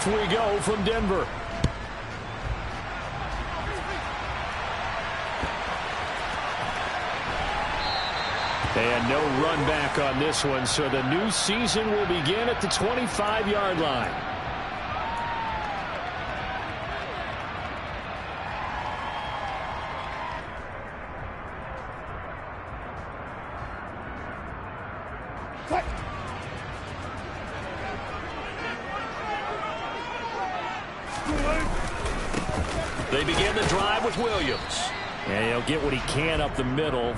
Off we go from Denver. And no run back on this one, so the new season will begin at the 25-yard line. They begin the drive with Williams. And he'll get what he can up the middle.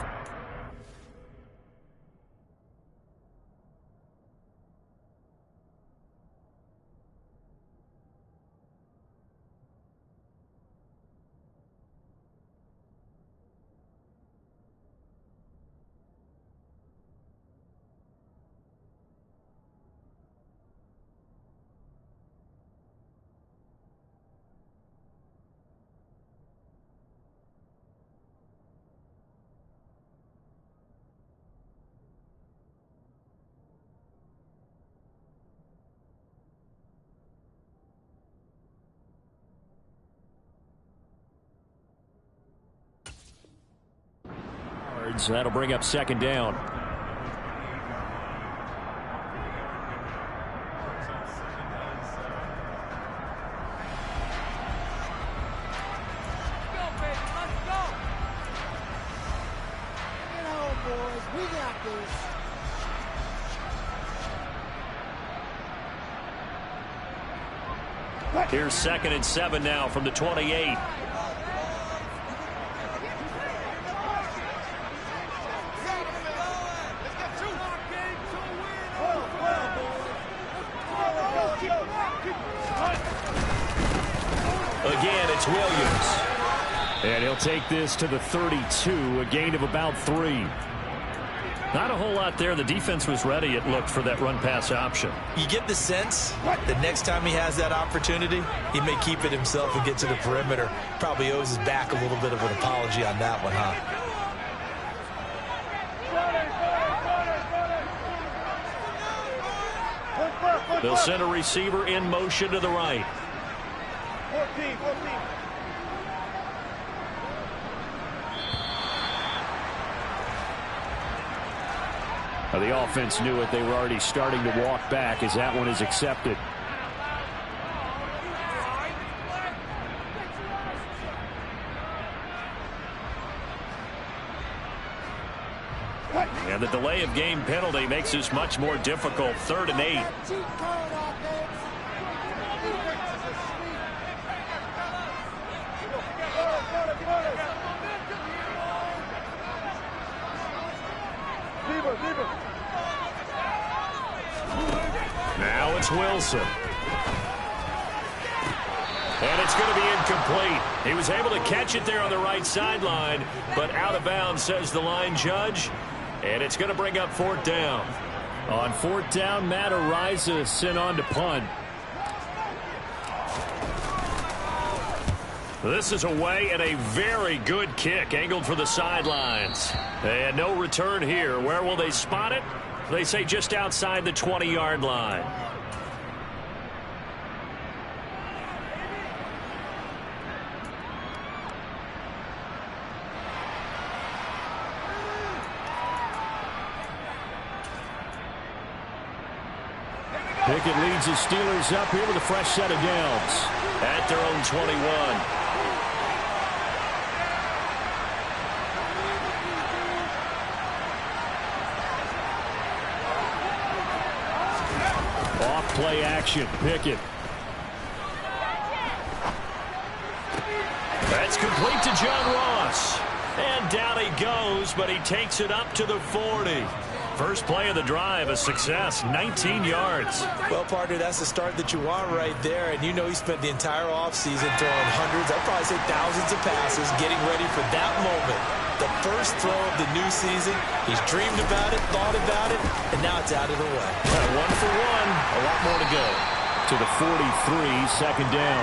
So that'll bring up second down. Here's 2nd and 7 now from the 28. Again, it's Williams. And he'll take this to the 32, a gain of about 3. Not a whole lot there. The defense was ready, it looked, for that run-pass option. You get the sense that next time he has that opportunity, he may keep it himself and get to the perimeter. Probably owes his back a little bit of an apology on that one, huh? They'll send a receiver in motion to the right. 14. Now, the offense knew it. They were already starting to walk back as that one is accepted. And the delay of game penalty makes this much more difficult. 3rd and 8. Now it's Wilson. And it's going to be incomplete. He was able to catch it there on the right sideline, but out of bounds, says the line judge. And it's going to bring up 4th down. On 4th down, Matt Ariza sent on to punt. This is away and a very good kick angled for the sidelines. And no return here. Where will they spot it? They say just outside the 20-yard line. Pickett leads his Steelers up here with a fresh set of downs at their own 21. Off-play action, Pickett. That's complete to John Ross. And down he goes, but he takes it up to the 40. First play of the drive, a success, 19 yards. Well, partner, that's the start that you want right there. And you know he spent the entire offseason throwing hundreds, I'd probably say thousands of passes, getting ready for that moment. The first throw of the new season. He's dreamed about it, thought about it, and now it's out of the way. 1 for 1, a lot more to go. To the 43, 2nd down.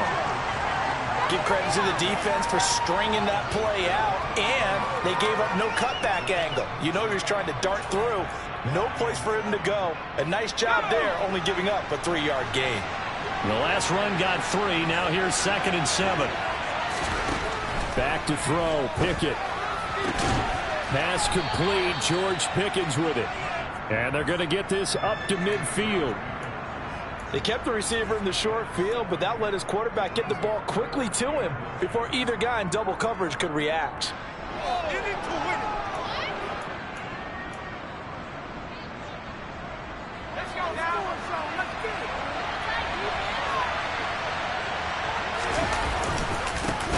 Give credit to the defense for stringing that play out, and they gave up no cutback angle. You know he was trying to dart through. No place for him to go. A nice job there, only giving up a 3-yard gain. The last run got 3. Now here's 2nd and 7. Back to throw. Pickett. Pass complete. George Pickens with it. And they're going to get this up to midfield. They kept the receiver in the short field, but that let his quarterback get the ball quickly to him before either guy in double coverage could react.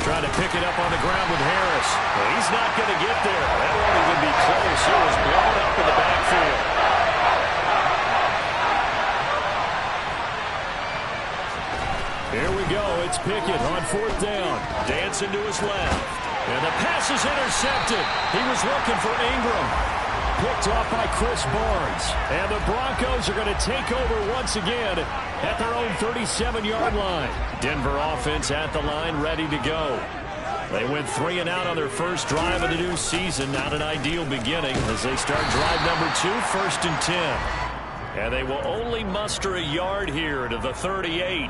Trying to pick it up on the ground with Harris. Well, he's not going to get there. That won't even be close. He was blown up in the backfield. Here we go. It's Pickett on 4th down. Dancing to his left. And the pass is intercepted. He was looking for Ingram. Picked off by Chris Barnes. And the Broncos are going to take over once again at their own 37-yard line. Denver offense at the line, ready to go. They went 3 and out on their first drive of the new season. Not an ideal beginning as they start drive number 2, 1st and 10. And they will only muster a yard here to the 38.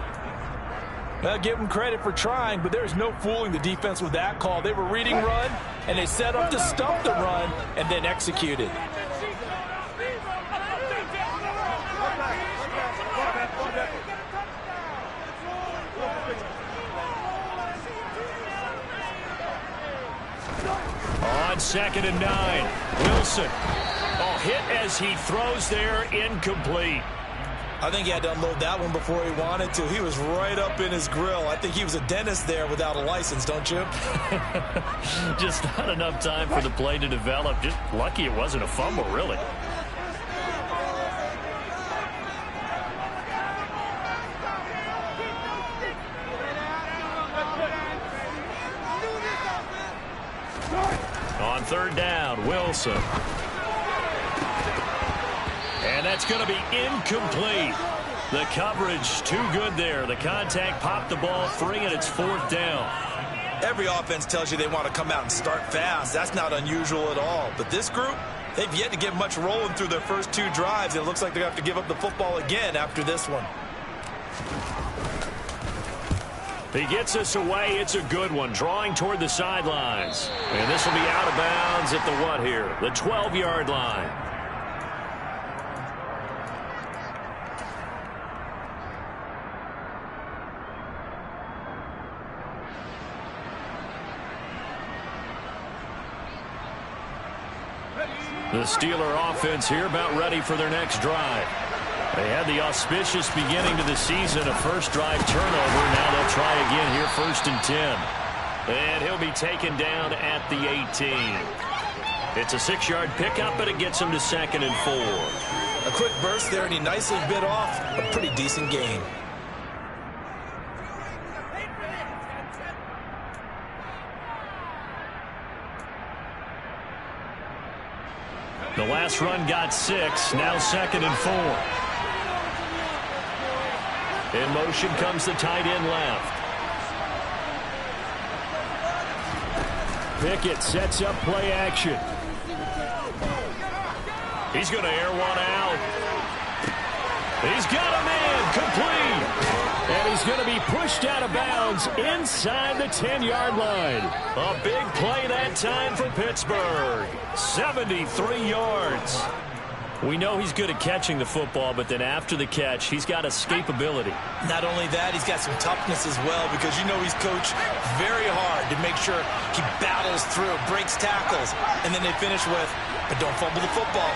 Well, give them credit for trying, but there's no fooling the defense with that call. They were reading run, and they set up to stop the run and then executed. On 2nd and 9, Wilson. Oh, hit as he throws there, incomplete. I think he had to unload that one before he wanted to. He was right up in his grill. I think he was a dentist there without a license, don't you? Just not enough time for the play to develop. Just lucky it wasn't a fumble, really. On 3rd down, Wilson. And that's going to be incomplete. The coverage too good there. The contact popped the ball free, and it's 4th down. Every offense tells you they want to come out and start fast. That's not unusual at all. But this group, they've yet to get much rolling through their first 2 drives. It looks like they have to give up the football again after this one. He gets us away. It's a good one. Drawing toward the sidelines. And this will be out of bounds at the what here? The 12-yard line. The Steeler offense here about ready for their next drive. They had the auspicious beginning to the season, a first drive turnover. Now they'll try again here, 1st and 10. And he'll be taken down at the 18. It's a 6-yard pickup, but it gets him to 2nd and 4. A quick burst there, and he nicely bit off a pretty decent gain. The last run got 6, now 2nd and 4. In motion comes the tight end left. Pickett sets up play action. He's going to air one out. He's got a man complete. And he's going to be pushed out of bounds inside the 10-yard line. A big play that time for Pittsburgh. 73 yards. We know he's good at catching the football, but then after the catch, he's got escapability. Not only that, he's got some toughness as well, because you know he's coached very hard to make sure he battles through, breaks tackles, and then they finish with, but don't fumble the football.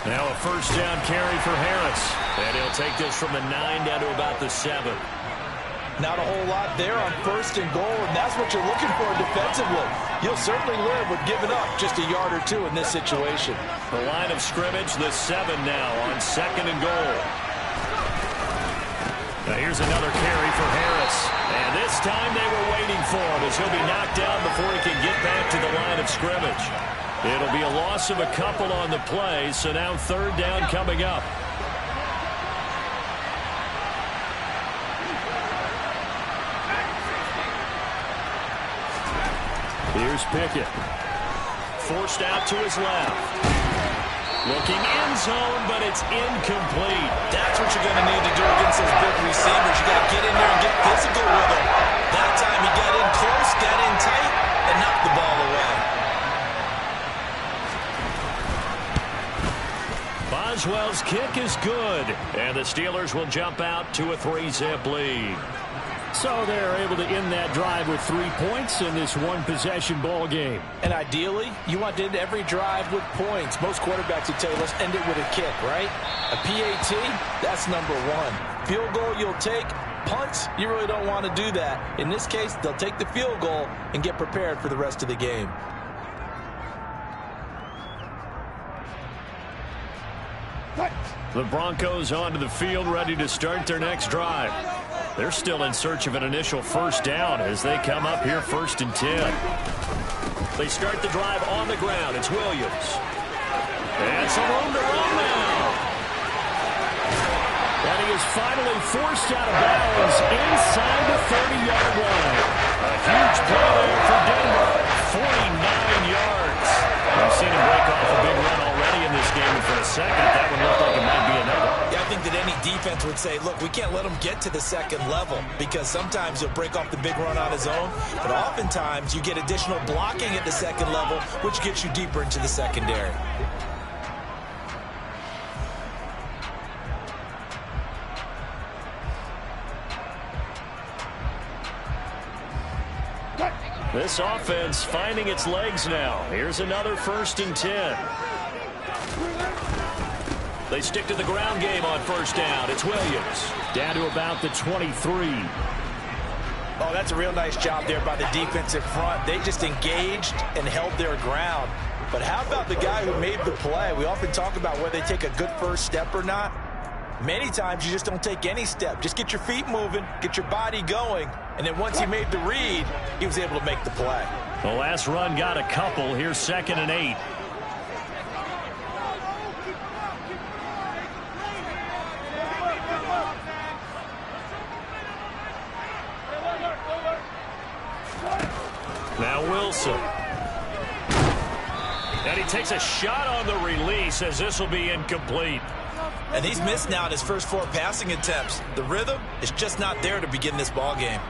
Now a first down carry for Harris. And he'll take this from the 9 down to about the 7. Not a whole lot there on 1st and goal, and that's what you're looking for defensively. You'll certainly live with giving up just a yard or 2 in this situation. The line of scrimmage, the 7 now on 2nd and goal. Now here's another carry for Harris. And this time they were waiting for him as he'll be knocked down before he can get back to the line of scrimmage. It'll be a loss of a couple on the play, so now 3rd down coming up. Here's Pickett. Forced out to his left. Looking end zone, but it's incomplete. That's what you're going to need to do against those big receivers. You got to get in there and get physical with them. That time he got in close, got in tight, and knocked the ball away. Boswell's kick is good, and the Steelers will jump out to a 3-zip lead. So they're able to end that drive with 3 points in this one-possession ball game. And ideally, you want to end every drive with points. Most quarterbacks would tell you, let's end it with a kick, right? A PAT, that's number one. Field goal you'll take. Punts, you really don't want to do that. In this case, they'll take the field goal and get prepared for the rest of the game. The Broncos onto the field, ready to start their next drive. They're still in search of an initial first down as they come up here 1st and 10. They start the drive on the ground. It's Williams. And some room to run now. And he is finally forced out of bounds inside the 30-yard line. A huge play there for Denver. 49 yards. We've seen him break off a big run already in this game, and for a second, that one looked like it might be another. Yeah, I think that any defense would say, look, we can't let him get to the second level because sometimes he'll break off the big run on his own, but oftentimes you get additional blocking at the second level, which gets you deeper into the secondary. This offense finding its legs now. Here's another 1st and 10. They stick to the ground game on 1st down. It's Williams. Down to about the 23. Oh, that's a real nice job there by the defensive front. They just engaged and held their ground. But how about the guy who made the play? We often talk about whether they take a good first step or not. Many times you just don't take any step. Just get your feet moving, get your body going, and then once he made the read, he was able to make the play. The last run got a couple. Here's 2nd and 8. Now Wilson. And he takes a shot on the release as this will be incomplete. And he's missed now in his first 4 passing attempts. The rhythm is just not there to begin this ball game.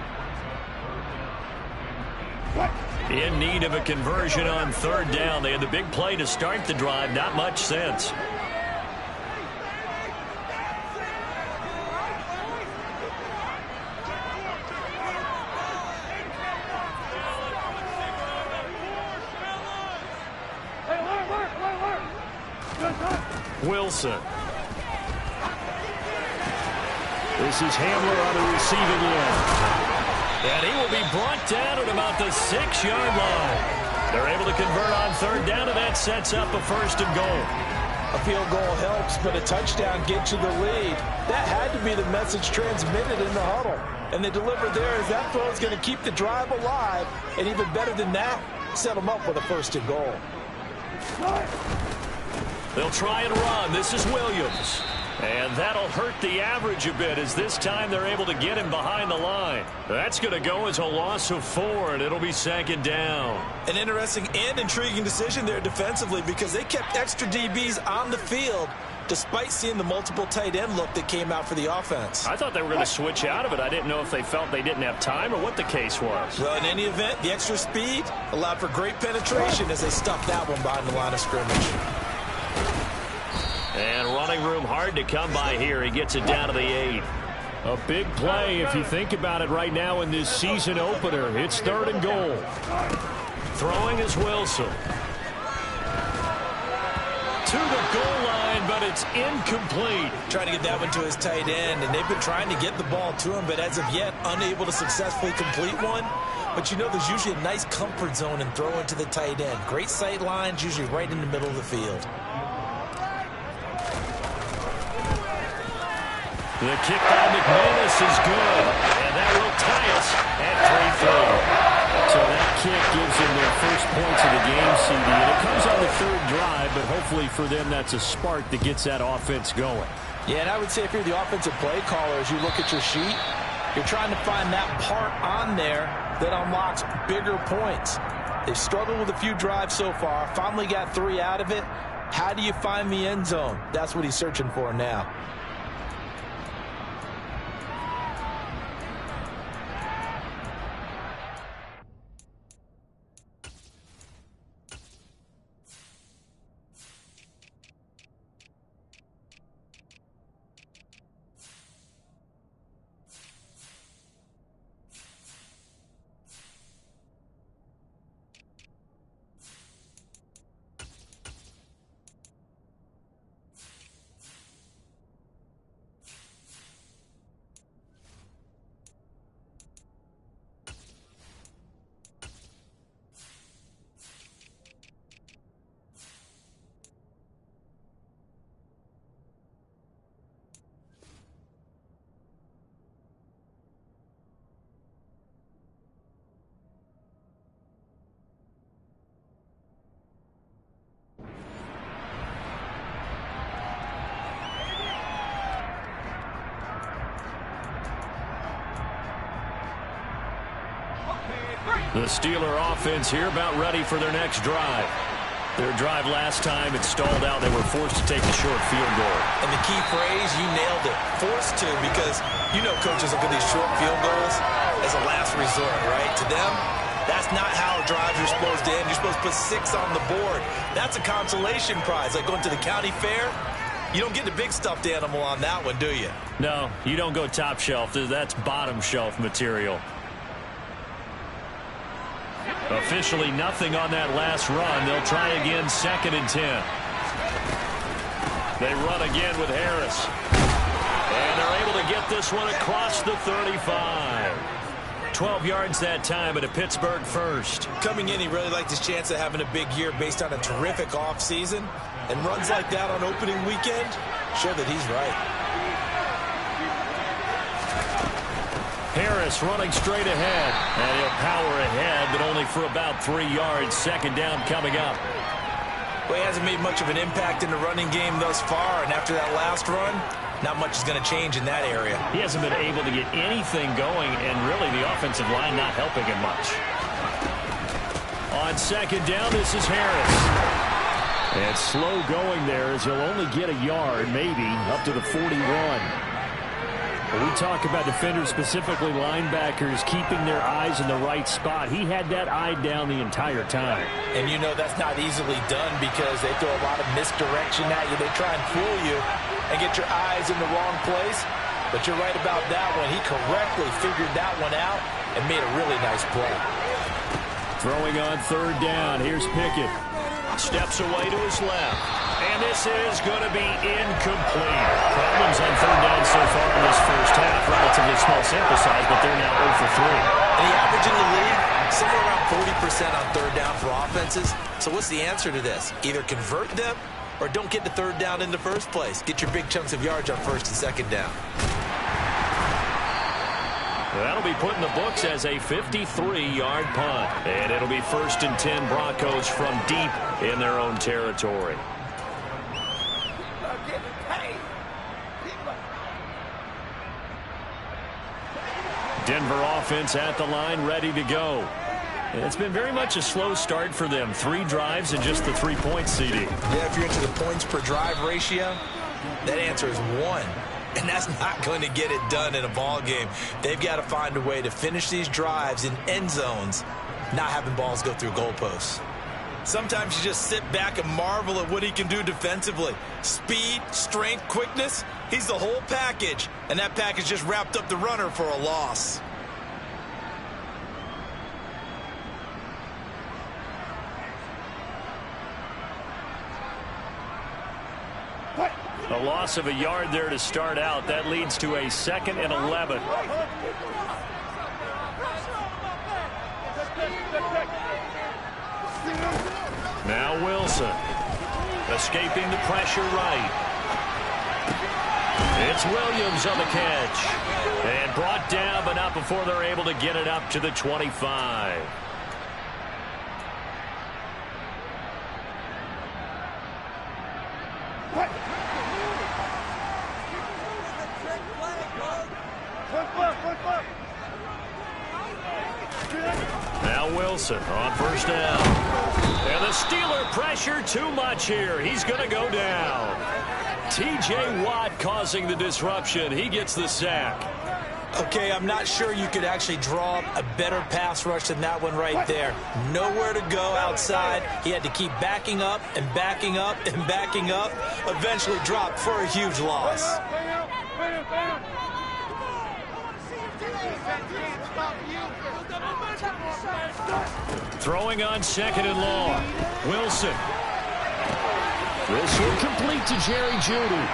In need of a conversion on 3rd down. They had the big play to start the drive. Not much sense. Wilson. This is Hamler on the receiving end. And he will be brought down at about the 6-yard line. They're able to convert on 3rd down, and that sets up a 1st and goal. A field goal helps, but a touchdown gets you the lead. That had to be the message transmitted in the huddle. And they delivered there as that throw is going to keep the drive alive. And even better than that, set them up with a 1st and goal. They'll try and run. This is Williams. And that'll hurt the average a bit as this time they're able to get him behind the line. That's going to go as a loss of 4, and it'll be 2nd down. An interesting and intriguing decision there defensively because they kept extra DBs on the field despite seeing the multiple tight end look that came out for the offense. I thought they were going to switch out of it. I didn't know if they felt they didn't have time or what the case was. Well, in any event, the extra speed allowed for great penetration as they stuffed that one behind the line of scrimmage. And running room hard to come by here. He gets it down to the 8. A big play if you think about it right now in this season opener. It's 3rd and goal. Throwing is Wilson. To the goal line, but it's incomplete. Trying to get that one to his tight end, and they've been trying to get the ball to him, but as of yet, unable to successfully complete one. But you know there's usually a nice comfort zone in throwing to the tight end. Great sight lines, usually right in the middle of the field. The kick by McManus is good, and that will tie us at 3-3. So that kick gives them their first points of the game, CD, and it comes on the 3rd drive, but hopefully for them that's a spark that gets that offense going. Yeah, and I would say if you're the offensive play caller, as you look at your sheet, you're trying to find that part on there that unlocks bigger points. They've struggled with a few drives so far, finally got 3 out of it. How do you find the end zone? That's what he's searching for now. The Steeler offense here about ready for their next drive. Their drive last time, it stalled out. They were forced to take a short field goal. And the key phrase, you nailed it. Forced to, because you know coaches look at these short field goals as a last resort, right? To them, that's not how drives are supposed to end. You're supposed to put 6 on the board. That's a consolation prize, like going to the county fair. You don't get the big stuffed animal on that one, do you? No, you don't go top shelf. That's bottom shelf material. Officially nothing on that last run. They'll try again, 2nd and 10. They run again with Harris. And they're able to get this one across the 35. 12 yards that time at a Pittsburgh first. Coming in, he really liked his chance of having a big year based on a terrific offseason. And runs like that on opening weekend show that he's right. Harris running straight ahead. And he'll power ahead, but only for about 3 yards. 2nd down coming up. Well, he hasn't made much of an impact in the running game thus far. And after that last run, not much is going to change in that area. He hasn't been able to get anything going, and really the offensive line not helping him much. On 2nd down, this is Harris. And slow going there as he'll only get a yard, maybe, up to the 41. We talk about defenders, specifically linebackers, keeping their eyes in the right spot. He had that eye down the entire time. And you know that's not easily done because they throw a lot of misdirection at you. They try and fool you and get your eyes in the wrong place. But you're right about that one. He correctly figured that one out and made a really nice play. Throwing on 3rd down. Here's Pickett. Steps away to his left. And this is going to be incomplete. Problems on 3rd down so far in this first half. Relatively small sample size, but they're now 0 for 3. And the average in the league, somewhere around 40% on 3rd down for offenses. So what's the answer to this? Either convert them or don't get the 3rd down in the first place. Get your big chunks of yards on 1st and 2nd down. That'll be put in the books as a 53-yard punt. And it'll be 1st and 10 Broncos from deep in their own territory. Denver offense at the line, ready to go. It's been very much a slow start for them. 3 drives and just the 3 points, CD. Yeah, if you're into the points per drive ratio, that answer is 1. And that's not going to get it done in a ball game. They've got to find a way to finish these drives in end zones, not having balls go through goalposts. Sometimes you just sit back and marvel at what he can do defensively. Speed, strength, quickness, he's the whole package. And that package just wrapped up the runner for a loss. A loss of a yard there to start out. That leads to a 2nd and 11. Now Wilson. Escaping the pressure right. It's Williams on the catch. And brought down, but not before they're able to get it up to the 25. Now Wilson on first down. And the Steeler pressure too much here. He's going to go down. T.J. Watt causing the disruption. He gets the sack. Okay, I'm not sure you could actually draw up a better pass rush than that one right there. Nowhere to go outside. He had to keep backing up and backing up and backing up. Eventually dropped for a huge loss. Throwing on second and long. Wilson. This one complete to Jerry Jeudy.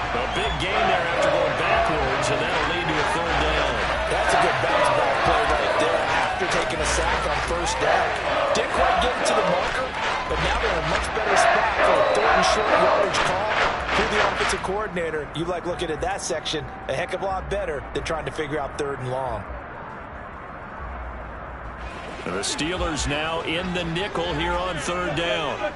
A big gain there after going backwards, and that'll lead to a third down. That's a good bounce back play right there after taking a sack on first down. Didn't quite get it to the marker, but now they're in a much better spot for a third and short yardage call. Through the offensive coordinator, you like looking at that section a heck of a lot better than trying to figure out third and long. The Steelers now in the nickel here on third down.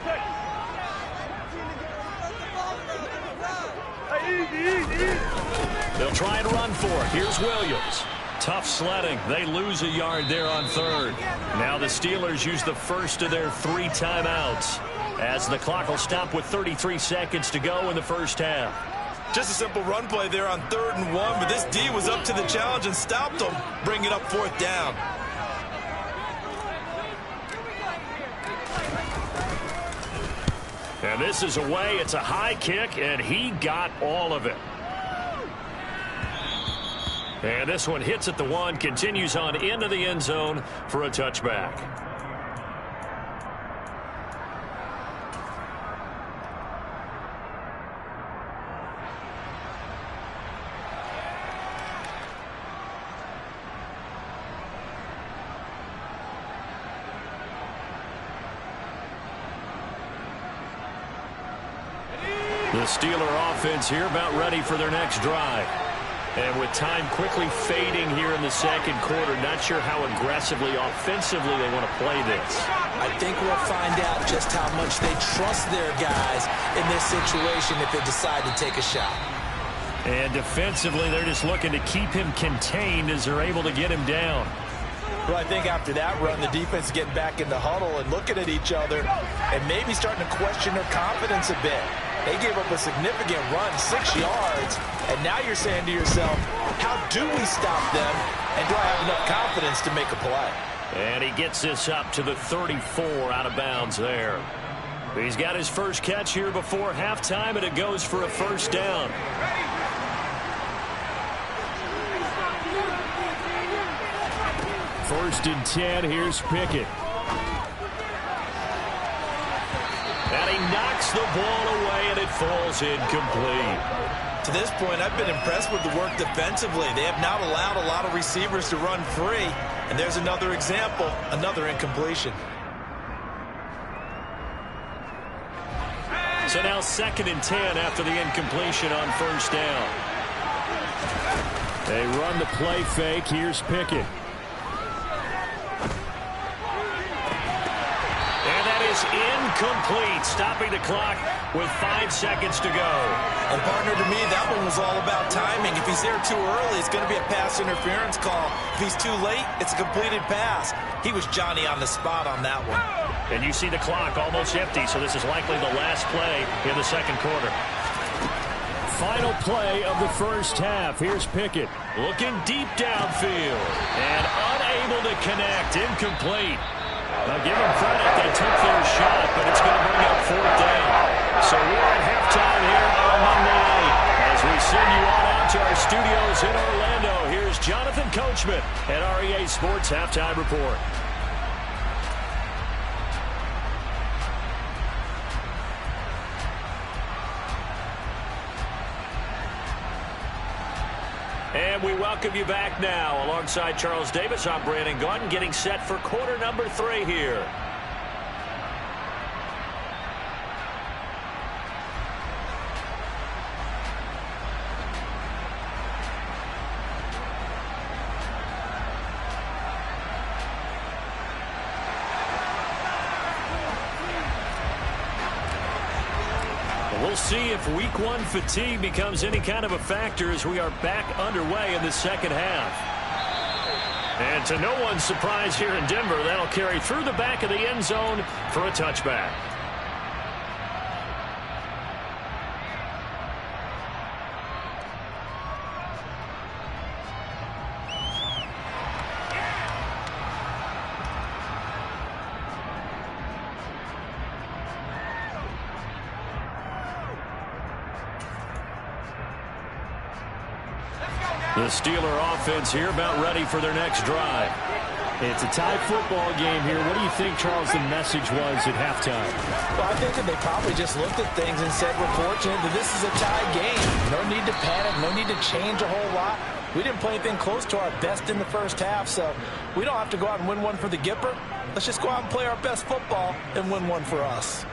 They'll try and run for it. Here's Williams. Tough sledding. They lose a yard there on third. Now the Steelers use the first of their 3 timeouts as the clock will stop with 33 seconds to go in the first half. Just a simple run play there on 3rd and 1, but this D was up to the challenge and stopped them, bringing up 4th down. And this is away. It's a high kick, and he got all of it. And this one hits at the 1, continues on into the end zone for a touchback. The Steeler offense here about ready for their next drive. And with time quickly fading here in the second quarter, not sure how aggressively, offensively they want to play this. I think we'll find out just how much they trust their guys in this situation if they decide to take a shot. And defensively, they're just looking to keep him contained as they're able to get him down. Well, I think after that run, the defense is getting back in the huddle and looking at each other and maybe starting to question their confidence a bit. They gave up a significant run, 6 yards, and now you're saying to yourself, how do we stop them, and do I have enough confidence to make a play? And he gets this up to the 34 out of bounds there. He's got his first catch here before halftime, and it goes for a first down. First and 10, here's Pickett. And he knocks the ball away, and it falls incomplete. To this point, I've been impressed with the work defensively. They have not allowed a lot of receivers to run free. And there's another example, another incompletion. So now 2nd and 10 after the incompletion on first down. They run the play fake. Here's Pickett. Incomplete, stopping the clock with 5 seconds to go. And partner, to me, that one was all about timing. If he's there too early, it's going to be a pass interference call. If he's too late, it's a completed pass. He was Johnny on the spot on that one. And you see the clock almost empty, so this is likely the last play in the second quarter. Final play of the first half. Here's Pickett looking deep downfield and unable to connect. Incomplete. Now, give them credit. They took their shot, but it's going to bring up 4th down. So we're at halftime here on Monday night. As we send you on out to our studios in Orlando, here's Jonathan Coachman at REA Sports Halftime Report. And we welcome you back now. Alongside Charles Davis, I'm Brandon Gaudin, getting set for quarter number 3 here. We'll see if week 1 fatigue becomes any kind of a factor as we are back underway in the second half. And to no one's surprise here in Denver, that'll carry through the back of the end zone for a touchback. The Steeler offense here about ready for their next drive. It's a tie football game here. What do you think, Charles, the message was at halftime? Well, I think that they probably just looked at things and said, we're fortunate that this is a tie game. No need to panic. No need to change a whole lot. We didn't play anything close to our best in the first half, so we don't have to go out and win one for the Gipper. Let's just go out and play our best football and win one for us.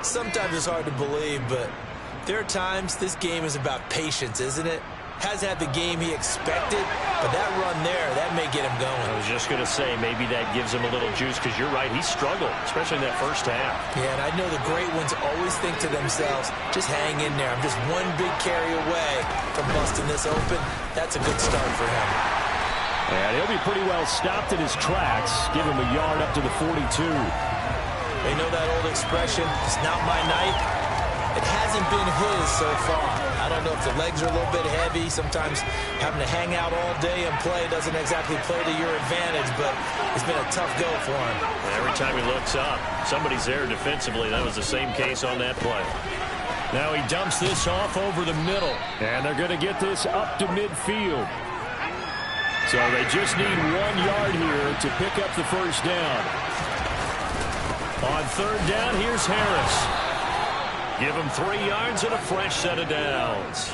Sometimes it's hard to believe, but there are times this game is about patience, isn't it? Hasn't had the game he expected, but that run there, that may get him going. I was just going to say, maybe that gives him a little juice, because you're right, he struggled, especially in that first half. Yeah, and I know the great ones always think to themselves, just hang in there. I'm just one big carry away from busting this open. That's a good start for him. And he'll be pretty well stopped in his tracks. Give him a yard up to the 42. They know that old expression, it's not my night. It hasn't been his so far. I don't know if the legs are a little bit heavy. Sometimes having to hang out all day and play doesn't exactly play to your advantage, but it's been a tough go for him. Every time he looks up, somebody's there defensively. That was the same case on that play. Now he dumps this off over the middle, and they're going to get this up to midfield. So they just need 1 yard here to pick up the first down. On third down, here's Harris. Give him 3 yards and a fresh set of downs.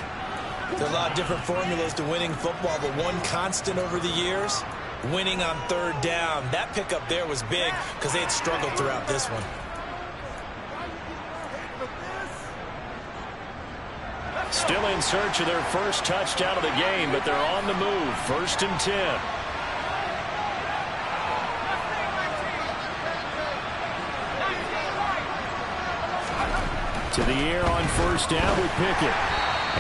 There are a lot of different formulas to winning football, but one constant over the years, winning on third down. That pickup there was big because they had struggled throughout this one. Still in search of their first touchdown of the game, but they're on the move. 1st and 10. To the air on first down with Pickett.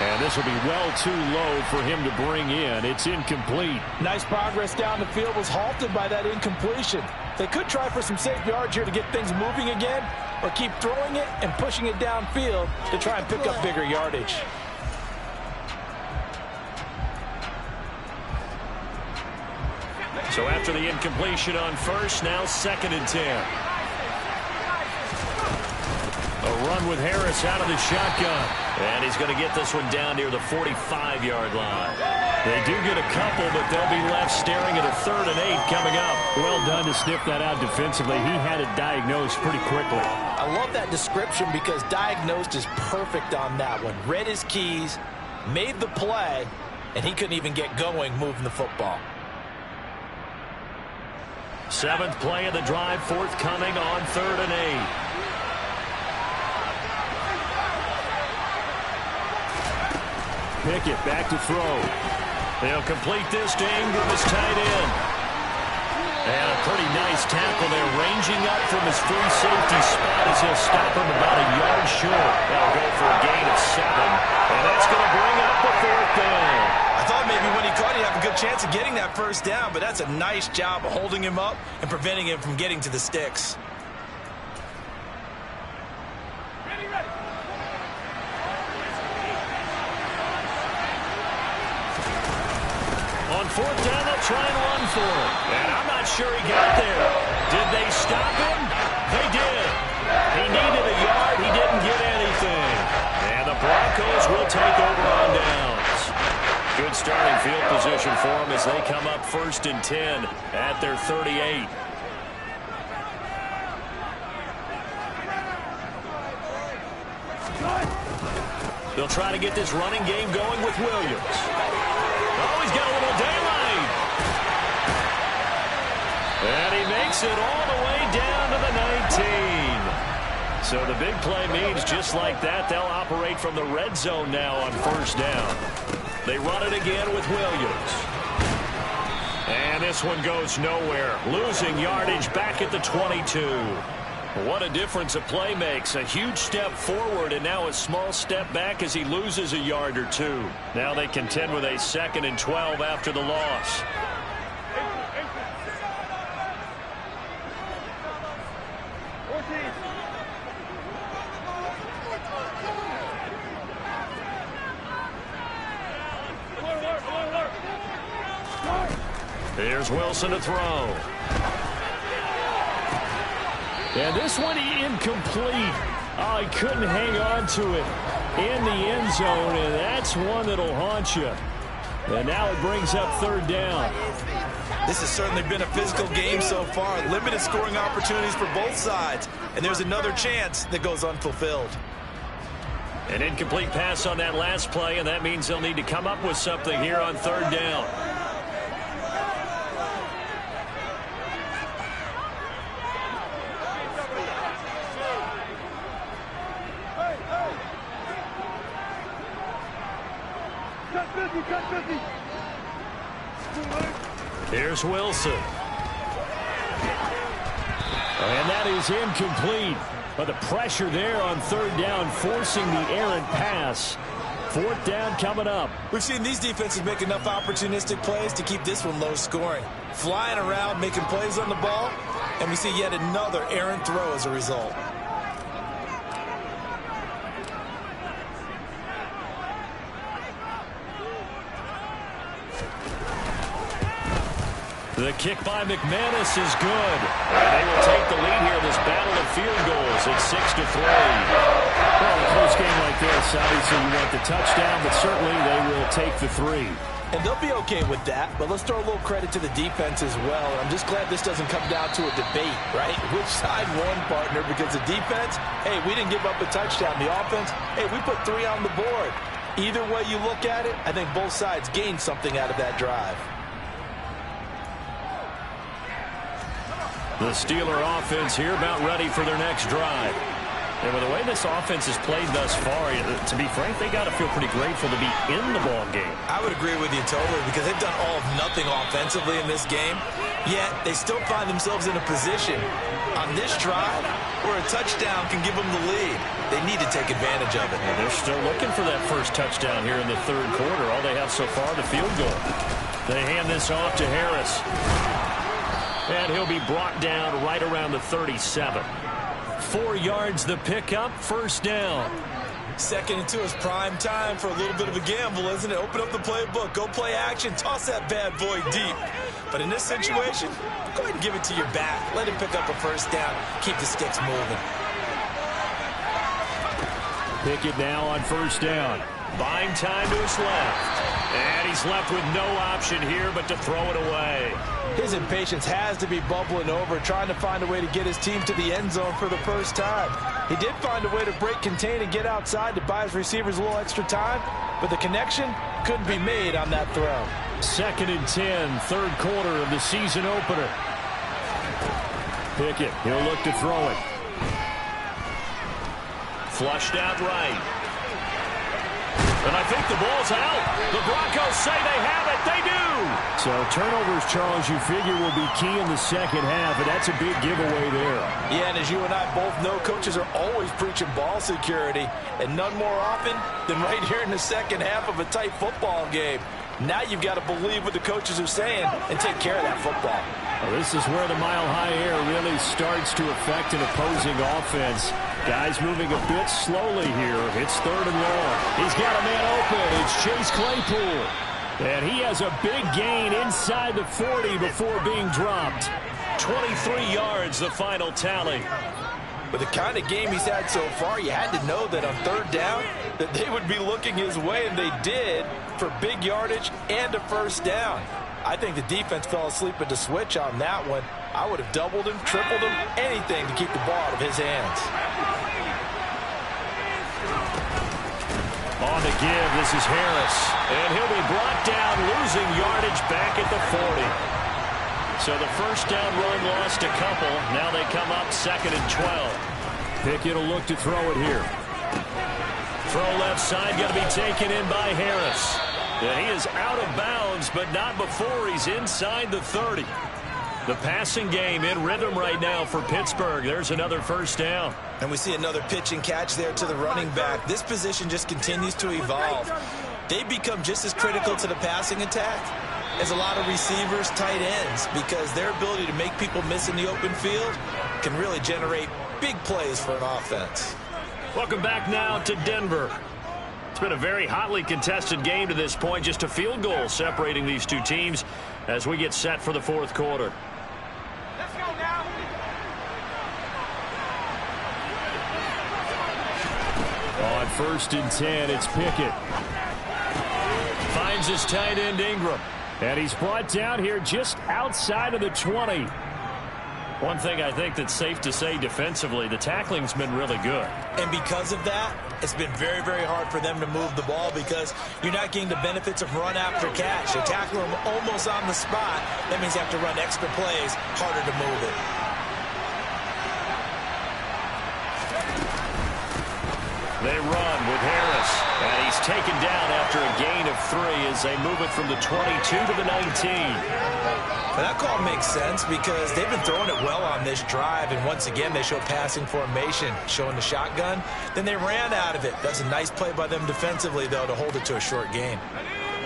And this will be well too low for him to bring in. It's incomplete. Nice progress down the field, was halted by that incompletion. They could try for some safe yards here to get things moving again, or keep throwing it and pushing it downfield to try and pick up bigger yardage. So after the incompletion on first, now 2nd and 10. A run with Harris out of the shotgun. And he's going to get this one down near the 45-yard line. They do get a couple, but they'll be left staring at a 3rd and 8 coming up. Well done to sniff that out defensively. He had it diagnosed pretty quickly. I love that description because diagnosed is perfect on that one. Read his keys, made the play, and he couldn't even get going moving the football. 7th play of the drive, forthcoming on 3rd and 8. Pickett back to throw. They'll complete this to Ingram's tight end. And a pretty nice tackle there, ranging up from his free safety spot as he'll stop him about a yard short. That'll go for a gain of 7. And that's going to bring up the 4th down. I thought maybe when he caught it, he'd have a good chance of getting that first down, but that's a nice job of holding him up and preventing him from getting to the sticks. On 4th down, they'll try and run for it. And I'm not sure he got there. Did they stop him? They did. He needed a yard. He didn't get anything. And the Broncos will take over on downs. Good starting field position for them as they come up 1st and 10 at their 38. They'll try to get this running game going with Williams. Oh, he's got a little daylight. And he makes it all the way down to the 19. So the big play means just like that, they'll operate from the red zone now on 1st down. They run it again with Williams. And this one goes nowhere. Losing yardage back at the 22. What a difference a play makes. A huge step forward and now a small step back as he loses a yard or 2. Now they contend with a 2nd and 12 after the loss. Here's Wilson to throw. And this one incomplete. Oh, he couldn't hang on to it in the end zone, and that's one that'll haunt you. And now it brings up third down. This has certainly been a physical game so far. Limited scoring opportunities for both sides. And there's another chance that goes unfulfilled. An incomplete pass on that last play, and that means they'll need to come up with something here on third down. Here's Wilson. And that is incomplete. But the pressure there on third down, forcing the errant pass. Fourth down coming up. We've seen these defenses make enough opportunistic plays to keep this one low scoring. Flying around, making plays on the ball, and we see yet another errant throw as a result. The kick by McManus is good. And they will take the lead here in this battle of field goals at 6-3. Well, a close game like this, obviously you want the touchdown, but certainly they will take the 3. And they'll be okay with that, but let's throw a little credit to the defense as well. I'm just glad this doesn't come down to a debate, right? Which side won, partner? Because the defense, hey, we didn't give up a touchdown. The offense, hey, we put 3 on the board. Either way you look at it, I think both sides gained something out of that drive. The Steeler offense here about ready for their next drive. And with the way this offense has played thus far, to be frank, they got to feel pretty grateful to be in the ball game. I would agree with you totally because they've done all of nothing offensively in this game, yet they still find themselves in a position on this drive where a touchdown can give them the lead. They need to take advantage of it. And they're still looking for that first touchdown here in the third quarter. All they have so far, the field goal. They hand this off to Harris. And he'll be brought down right around the 37. 4 yards the pickup, first down. Second and 2 is prime time for a little bit of a gamble, isn't it? Open up the playbook, go play action, toss that bad boy deep. But in this situation, go ahead and give it to your back. Let him pick up a first down, keep the sticks moving. Pickett now on first down. Buying time to his left. And he's left with no option here but to throw it away. His impatience has to be bubbling over, trying to find a way to get his team to the end zone for the first time. He did find a way to break contain and get outside to buy his receivers a little extra time, but the connection couldn't be made on that throw. Second and 10, third quarter of the season opener. Pickett, he'll look to throw it. Flushed out right. And I think the ball's out. The Broncos say they have it. They do. So turnovers, Charles, you figure will be key in the second half, and that's a big giveaway there. Yeah, and as you and I both know, coaches are always preaching ball security, and none more often than right here in the second half of a tight football game. Now you've got to believe what the coaches are saying and take care of that football. Well, this is where the mile-high air really starts to affect an opposing offense. Guys moving a bit slowly here. It's third and long. He's got a man open. It's Chase Claypool. And he has a big gain inside the 40 before being dropped. 23 yards, the final tally. With the kind of game he's had so far, you had to know that on third down that they would be looking his way, and they did, for big yardage and a first down. I think the defense fell asleep at the switch on that one. I would have doubled him, tripled him, anything to keep the ball out of his hands. On the give, this is Harris. And he'll be brought down, losing yardage back at the 40. So the first down run lost a couple. Now they come up second and 12. Pickett will look to throw it here. Throw left side, going to be taken in by Harris. And he is out of bounds, but not before he's inside the 30. The passing game in rhythm right now for Pittsburgh. There's another first down. And we see another pitch and catch there to the running back. This position just continues to evolve. They become just as critical to the passing attack as a lot of receivers, tight ends, because their ability to make people miss in the open field can really generate big plays for an offense. Welcome back now to Denver. It's been a very hotly contested game to this point. Just a field goal separating these two teams as we get set for the fourth quarter. Let's go now. On 1st and 10, it's Pickett. Finds his tight end Ingram. And he's brought down here just outside of the 20. One thing I think that's safe to say defensively, the tackling's been really good. And because of that, it's been very, very hard for them to move the ball because you're not getting the benefits of run after catch. You tackle them almost on the spot. That means you have to run extra plays, harder to move it. They run with Harris, and he's taken down after a gain of 3 as they move it from the 22 to the 19. But that call makes sense because they've been throwing it well on this drive, and once again they show passing formation, showing the shotgun. Then they ran out of it. That's a nice play by them defensively, though, to hold it to a short gain.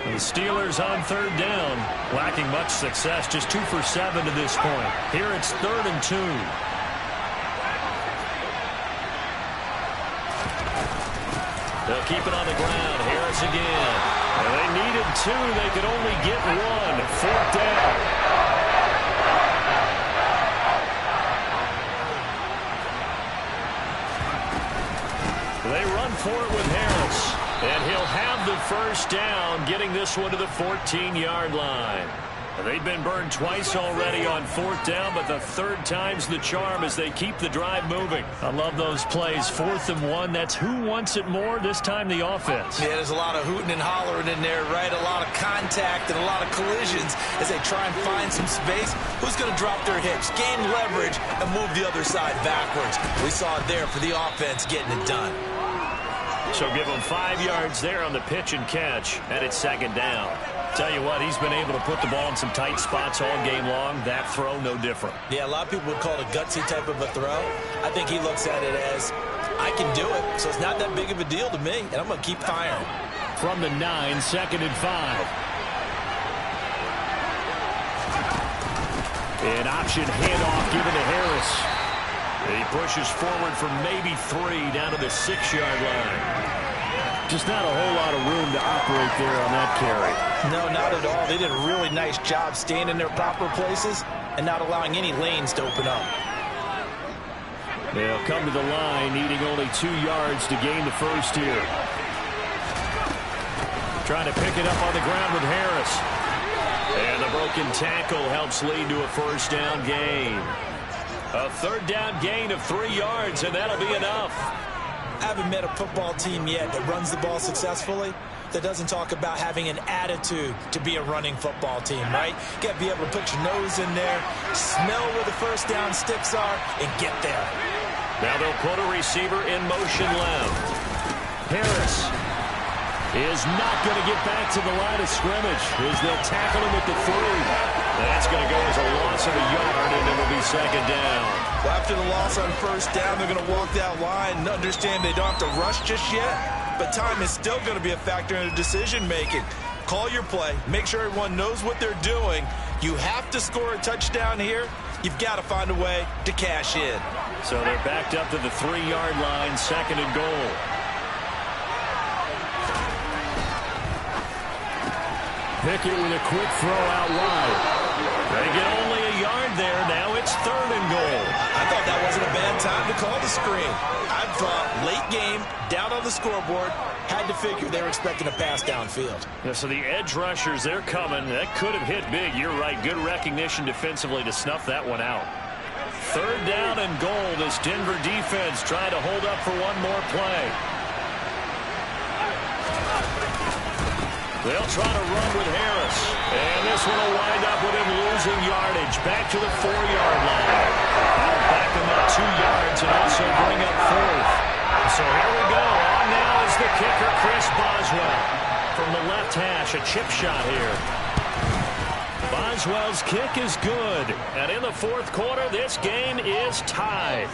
The Steelers on 3rd down, lacking much success, just 2 for 7 to this point. Here it's 3rd and 2. They'll keep it on the ground. Harris again. And they needed 2. They could only get 1. 4th down. They run for it with Harris. And he'll have the 1st down, getting this one to the 14-yard line. They've been burned twice already on 4th down, but the 3rd time's the charm as they keep the drive moving. I love those plays. 4th and 1, that's who wants it more, this time the offense. Yeah, there's a lot of hooting and hollering in there, right? A lot of contact and a lot of collisions as they try and find some space. Who's going to drop their hips, gain leverage, and move the other side backwards? We saw it there for the offense getting it done. So give him 5 yards there on the pitch and catch, and it's 2nd down. Tell you what, he's been able to put the ball in some tight spots all game long. That throw, no different. Yeah, a lot of people would call it a gutsy type of a throw. I think he looks at it as, I can do it, so it's not that big of a deal to me, and I'm going to keep firing. From the 9, 2nd and 5. An option handoff given to Harris. He pushes forward for maybe 3 down to the 6-yard line. Just not a whole lot of room to operate there on that carry. No, not at all. They did a really nice job staying in their proper places and not allowing any lanes to open up. They'll come to the line, needing only 2 yards to gain the 1st here. Trying to pick it up on the ground with Harris. And the broken tackle helps lead to a 1st down gain. A 3rd down gain of 3 yards, and that'll be enough. I haven't met a football team yet that runs the ball successfully that doesn't talk about having an attitude to be a running football team, right? You got to be able to put your nose in there, smell where the 1st down sticks are, and get there. Now they'll put a receiver in motion left. Harris is not going to get back to the line of scrimmage as they'll tackle him at the 3. That's going to go as a loss of a yard, and it will be 2nd down. Well, after the loss on 1st down, they're going to walk that line and understand they don't have to rush just yet, but time is still going to be a factor in the decision-making. Call your play. Make sure everyone knows what they're doing. You have to score a touchdown here. You've got to find a way to cash in. So they're backed up to the 3-yard line, 2nd and goal. Pickett with a quick throw out wide. They get only a yard there. Now it's 3rd and goal. I thought that wasn't a bad time to call the screen. I thought late game, down on the scoreboard, had to figure they were expecting a pass downfield. Yeah, so the edge rushers, they're coming. That could have hit big. You're right. Good recognition defensively to snuff that one out. 3rd down and goal. This Denver defense trying to hold up for one more play. They'll try to run with Harris. And this one will wind up with him losing yardage. Back to the 4-yard line. That'll back him up 2 yards and also bring up 4th. So here we go. On now is the kicker, Chris Boswell. From the left hash, a chip shot here. Boswell's kick is good. And in the 4th quarter, this game is tied.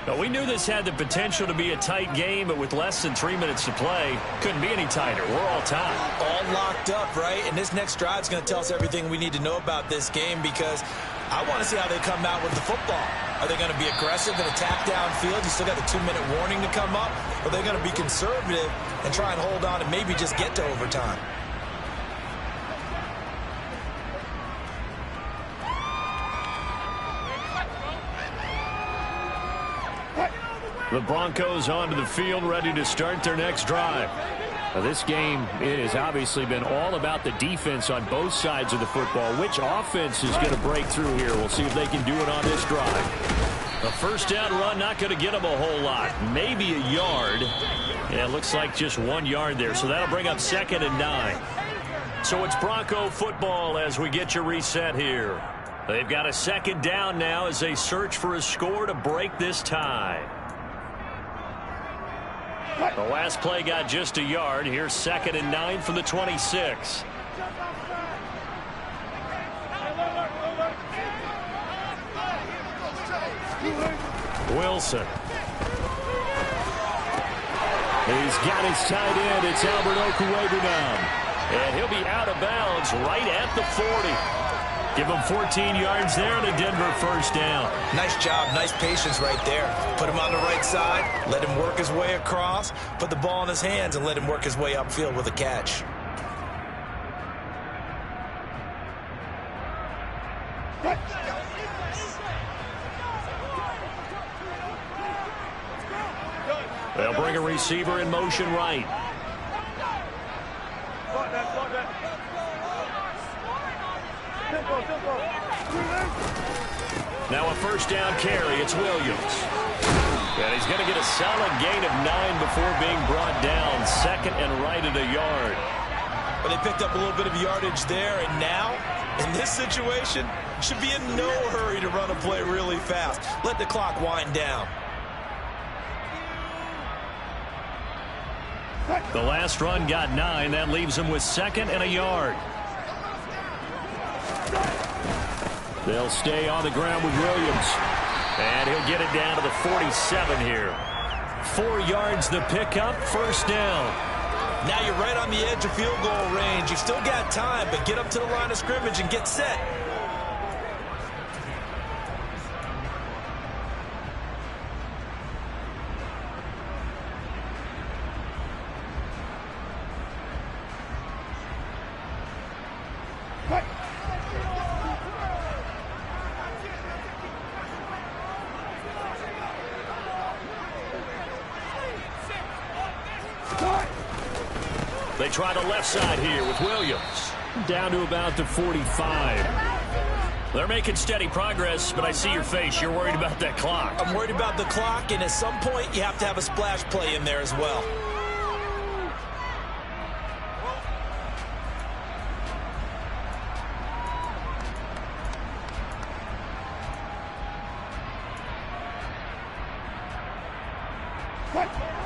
Now, we knew this had the potential to be a tight game, but with less than 3 minutes to play, couldn't be any tighter. We're all tied. All locked up, right? And this next drive is going to tell us everything we need to know about this game because I want to see how they come out with the football. Are they going to be aggressive and attack downfield? You still got the 2-minute warning to come up. Or are they going to be conservative and try and hold on and maybe just get to overtime? The Broncos onto the field, ready to start their next drive. Now, this game has obviously been all about the defense on both sides of the football. Which offense is going to break through here? We'll see if they can do it on this drive. A first down run, not going to get them a whole lot. Maybe a yard. Yeah, it looks like just 1 yard there, so that'll bring up 2nd and 9. So it's Bronco football as we get you reset here. They've got a 2nd down now as they search for a score to break this tie. The last play got just a yard. Here's 2nd and 9 from the 26. Wilson. He's got his tight end. It's Albert Okwuegbunam now. And he'll be out of bounds right at the 40. Give him 14 yards there and a Denver first down. Nice job, nice patience right there. Put him on the right side, let him work his way across, put the ball in his hands, and let him work his way upfield with a catch. They'll bring a receiver in motion right. Now a first down carry. It's Williams. And he's going to get a solid gain of 9 before being brought down. 2nd and right at a yard. But they picked up a little bit of yardage there, and now, in this situation, should be in no hurry to run a play really fast. Let the clock wind down. The last run got 9. That leaves him with 2nd and a yard. They'll stay on the ground with Williams. And he'll get it down to the 47 here. 4 yards the pickup, first down. Now you're right on the edge of field goal range. You've still got time, but get up to the line of scrimmage and get set. They try the left side here with Williams. Down to about the 45. They're making steady progress, but I see your face. You're worried about that clock. I'm worried about the clock, and at some point, you have to have a splash play in there as well.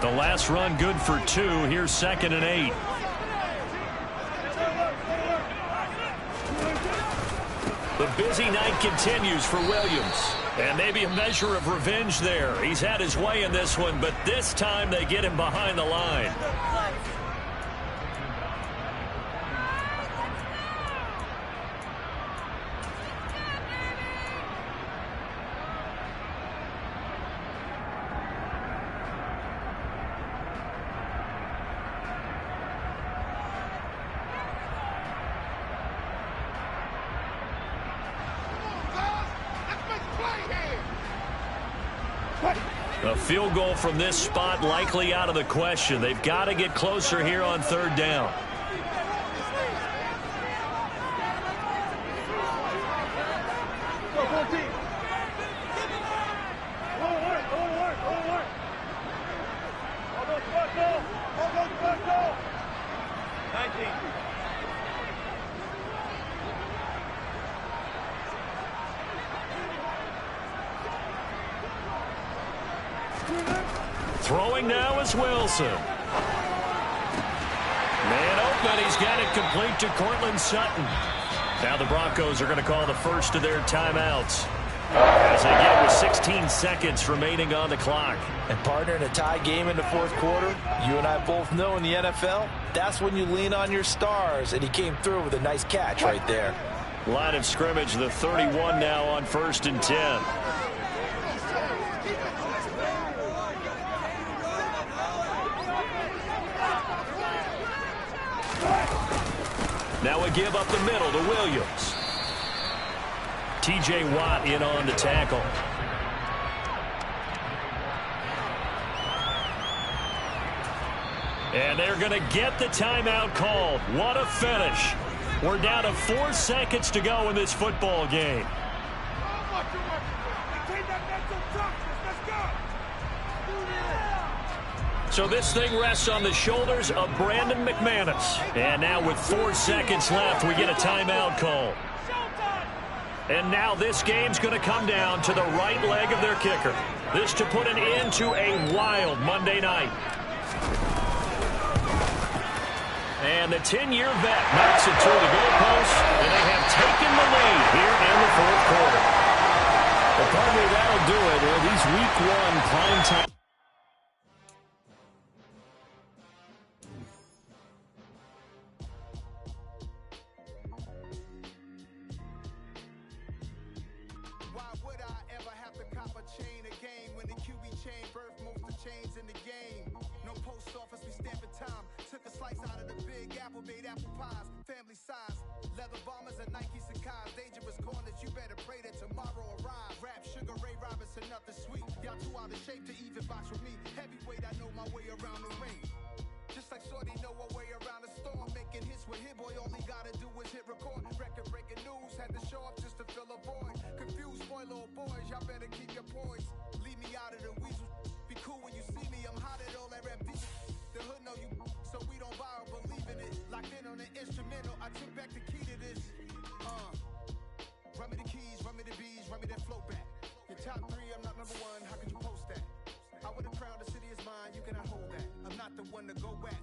The last run good for 2. Here's 2nd and 8. The busy night continues for Williams. And maybe a measure of revenge there. He's had his way in this one, but this time they get him behind the line. A field goal from this spot likely out of the question. They've got to get closer here on 3rd down. Throwing now is Wilson. Man open. He's got it complete to Cortland Sutton. Now the Broncos are going to call the first of their timeouts as they get with 16 seconds remaining on the clock. And partner, in a tie game in the 4th quarter, you and I both know in the NFL, that's when you lean on your stars, and he came through with a nice catch right there. Line of scrimmage, the 31 now on 1st and 10. Now a give up the middle to Williams. T.J. Watt in on the tackle. And they're going to get the timeout called. What a finish. We're down to 4 seconds to go in this football game. So this thing rests on the shoulders of Brandon McManus. And now with 4 seconds left, we get a timeout call. And now this game's going to come down to the right leg of their kicker. This to put an end to a wild Monday night. And the 10-year vet knocks it through the goalpost, and they have taken the lead here in the 4th quarter. Well, partly that'll do it. These Week 1 primetime. Why would I ever have to cop a chain a game when the QB chain birthed most of chains in the game? No post office, we stamping time. Took a slice out of the big apple, made apple pies, family size. Leather bombers and Nike Sacai's. Dangerous corners, you better pray that tomorrow arrives. Rap, Sugar Ray Robinson, nothing sweet. Y'all too out of shape to even box with me. Heavyweight, I know my way around the ring. Just like Shorty know her way around the storm. Making hits with Hit Boy, all he gotta do is hit record. Record breaking news, had to show up just to fill a void. Confused boy, little boys, y'all better keep your poise. Leave me out of the weasel. Be cool when you see me, I'm hot at all that rap deep. The hood know you, so we don't borrow, believe in it. Locked in on the instrumental, I took back the key to this. Run me the keys, run me the bees, run me that flow back. Your top 3, I'm not number 1, how could you post that? I would've crowned the city is mine, you cannot hold that. I'm not the one to go back.